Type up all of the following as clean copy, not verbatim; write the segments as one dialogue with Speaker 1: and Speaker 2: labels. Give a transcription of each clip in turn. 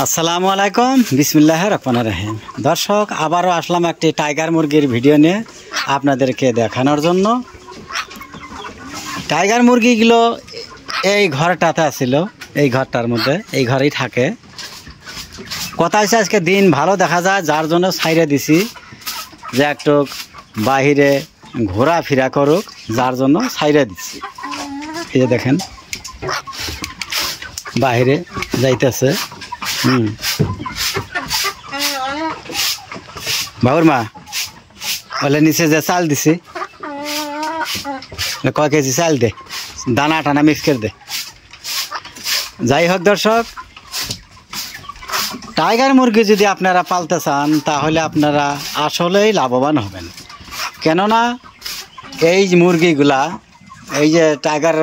Speaker 1: আসসালামু আলাইকুম, বিসমিল্লাহির রহমানির রহিম। দর্শক, আবারও আসলাম একটি টাইগার মুরগির ভিডিও নিয়ে আপনাদেরকে দেখানোর জন্য। টাইগার মুরগিগুলো এই ঘরটাতে আছিল, এই ঘরটার মধ্যে, এই ঘরেই থাকে। কথা হচ্ছে আজকে দিন ভালো দেখা যায়, যার জন্য ছাইরে দিছি যে একটু বাহিরে ঘোরাফেরা করুক, যার জন্য ছাইরে দিচ্ছি। এই যে দেখেন বাহিরে যাইতেছে। বাবুর মা বলে নিচে যে চাল দিছি, কয় কেজি চাল দে, দানা টানা মিক্স করে দে। যাই হোক দর্শক, টাইগার মুরগি যদি আপনারা পালতে চান তাহলে আপনারা আসলেই লাভবান হবেন। কেননা এই মুরগিগুলা, এই যে টাইগার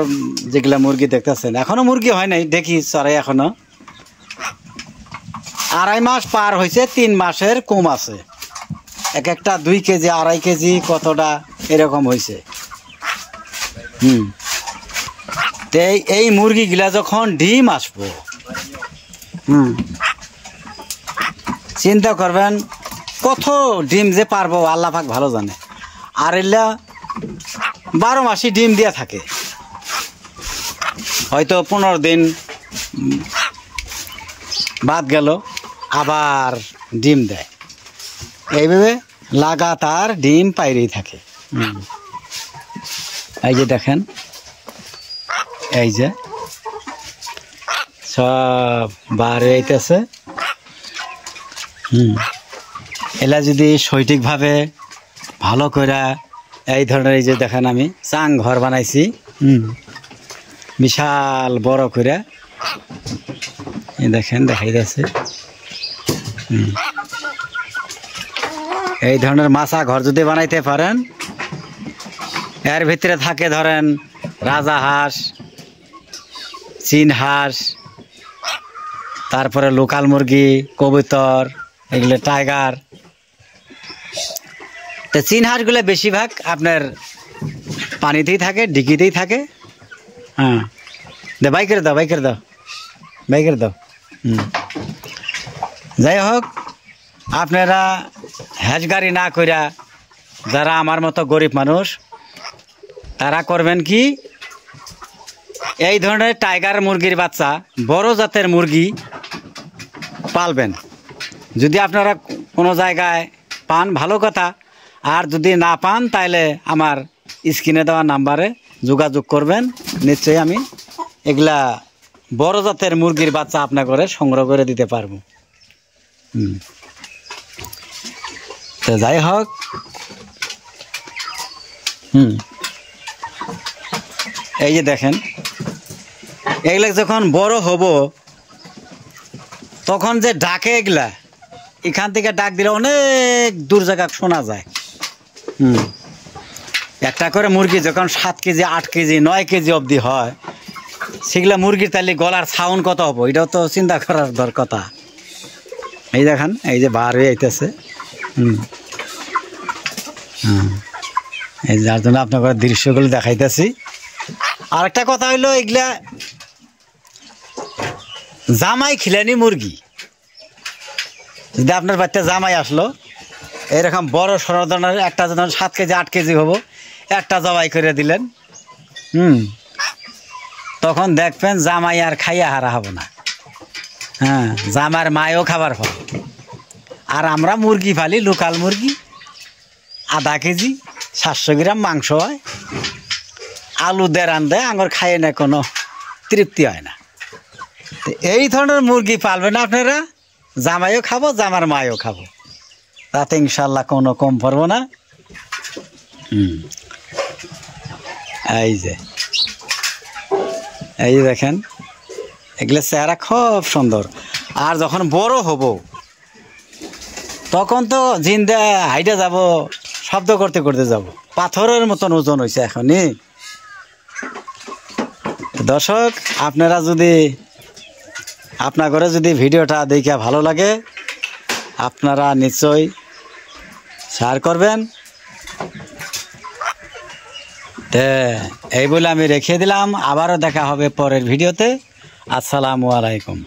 Speaker 1: যেগুলা মুরগি দেখতেছেন, এখনো মুরগি হয় নাই, দেখি চড়াই এখনো 2.5 মাস পার হয়েছে, 3 মাসের কম আছে। এক একটা 2 কেজি 2.5 কেজি কতটা এরকম হয়েছে। এই মুরগিগুলা যখন ডিম আসবো, চিন্তা করবেন কত ডিম যে পারবো, আল্লাহ পাক ভালো জানে। আর এলা 12 মাসই ডিম দিয়া থাকে, হয়তো 15 দিন বাদ গেল আবার ডিম দেয়, এইভাবে লাগাতার ডিম পাইরেই থাকে। এই যে দেখেন, এই যে সব বার হইতেছে। এলা যদি সঠিকভাবে ভালো করে এই ধরনের, এই যে দেখেন আমি চাং ঘর বানাইছি, বিশাল বড় করে, এই দেখেন দেখাইতেছে। এই ধরনের মাছা ঘর যদি বানাইতে পারেন, এর ভিতরে থাকে ধরেন রাজা হাঁস, চীন হাঁস, তারপরে লোকাল মুরগি, কবুতর, এগুলো টাইগার। তো চীন হাঁসগুলো বেশিরভাগ আপনার পানিতেই থাকে, ডিকিতেই থাকে। বাইকের দাও, বাইকের দাও, বাইকের দাও। যাই হোক, আপনারা হ্যাজ গাড়ি না কইরা, যারা আমার মতো গরিব মানুষ, তারা করবেন কি, এই ধরনের টাইগার মুরগির বাচ্চা, বড় জাতের মুরগি পালবেন। যদি আপনারা কোনো জায়গায় পান ভালো কথা, আর যদি না পান তাহলে আমার স্ক্রিনে দেওয়া নাম্বারে যোগাযোগ করবেন। নিশ্চয়ই আমি এগুলা বড় জাতের মুরগির বাচ্চা আপনার করে সংগ্রহ করে দিতে পারবো। তো যাই হোক, এই যে দেখেন, এগুলা যখন বড় হব তখন যে ডাকে, এগুলা এখান থেকে ডাক দিলে অনেক দূর জায়গা শোনা যায়। একটা করে মুরগি যখন 7 কেজি 8 কেজি 9 কেজি অবধি হয়, সেগুলা মুরগির তাহলে গলার সাউন্ড কত হবো, এটাও তো চিন্তা করার কথা। এই দেখেন, এই যে বার হয়ে আইতেছে। এই যার জন্য আপনাকে দৃশ্যগুলো দেখাইতেছি। আর একটা কথা হইলো, এগুলা জামাই খিলানি মুরগি। যদি আপনার বাচ্চা জামাই আসলো, এরকম বড় সড় ধরনের একটা যখন 7 কেজি 8 কেজি হবো, একটা জবাই করে দিলেন, তখন দেখবেন জামাই আর খাইয়া হারা হবো না। জামার মায়ও খাবার পাবে। আর আমরা মুরগি ফালি, লোকাল মুরগি, 1/2 কেজি 700 গ্রাম মাংস হয়, আলু দিয়ে রান্ধে, আঙুর খাইয়ে না কোনো তৃপ্তি হয় না। তো এই ধরনের মুরগি পালবেন আপনারা, জামাইও খাবো, জামার মায়ও খাবো, তাতে ইনশাল্লাহ কোনো কম পড়বো না। এই যে দেখেন, এগুলো চেহারা খুব সুন্দর। আর যখন বড় হব তখন তো জিন্দা হাইটে যাব, শব্দ করতে করতে যাব, পাথরের মতন ওজন হয়েছে এখনই। দর্শক, আপনারা যদি আপনার ঘরে যদি ভিডিওটা দেখে ভালো লাগে, আপনারা নিশ্চয়ই শেয়ার করবেন। এই বলে আমি রেখে দিলাম, আবারও দেখা হবে পরের ভিডিওতে। আসসালামু আলাইকুম।